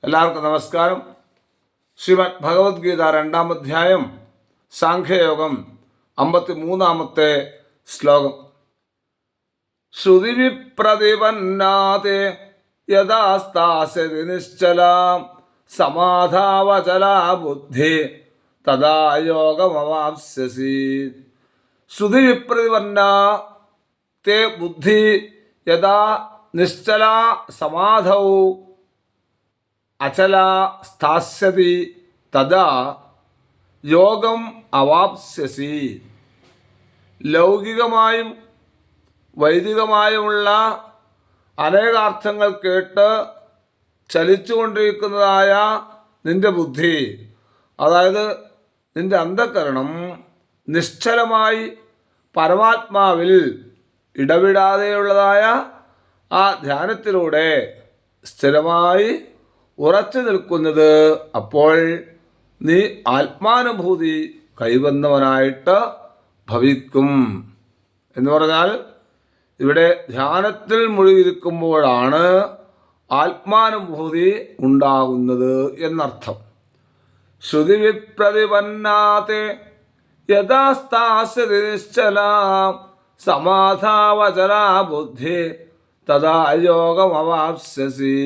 എല്ലാവർക്കും നമസ്കാരം. ശ്രീമദ് ഭഗവത്ഗീത 2-ാം അധ്യായം സാഖ്യയോഗം 53-ാമത്തെ ശ്ലോകം. ശ്രുതിവിപ്രതിപന്നാതേ യഥാസ്താസ്യതി നിശ്ചലാം സമാധാവചലാ ബുദ്ധി തദാ യോഗമവാപ്സ്യസി. ശ്രുതിവിപ്രതിപന്നാ തേ ബുദ്ധി യഥാ നിശ്ചലാ സമാധൗ അചല സ്ഥാസ്യതി തഥാ യോഗം അവാപ്സ്യസി. ലൗകികമായും വൈദികമായുമുള്ള അനേകാർത്ഥങ്ങൾ കേട്ട് ചലിച്ചുകൊണ്ടിരിക്കുന്നതായ നിന്റെ ബുദ്ധി, അതായത് നിന്റെ അന്ധകരണം നിശ്ചലമായി പരമാത്മാവിൽ ഇടവിടാതെയുള്ളതായ ആ ധ്യാനത്തിലൂടെ സ്ഥിരമായി ഉറച്ചു നിൽക്കുന്നത്, അപ്പോൾ നീ ആത്മാനുഭൂതി കൈവന്നവനായിട്ട് ഭവിക്കും. എന്ന് പറഞ്ഞാൽ ഇവിടെ ധ്യാനത്തിൽ മുഴുകിയിരിക്കുമ്പോഴാണ് ആത്മാനുഭൂതി ഉണ്ടാകുന്നത് എന്നർത്ഥം. ശ്രുതി വിപ്രതിപന്നാതേ യഥാസ്താസ്യതി നിശ്ചലാ സമാധാവചലാ ബുദ്ധി തഥാ യോഗമവാപ്സ്യസി.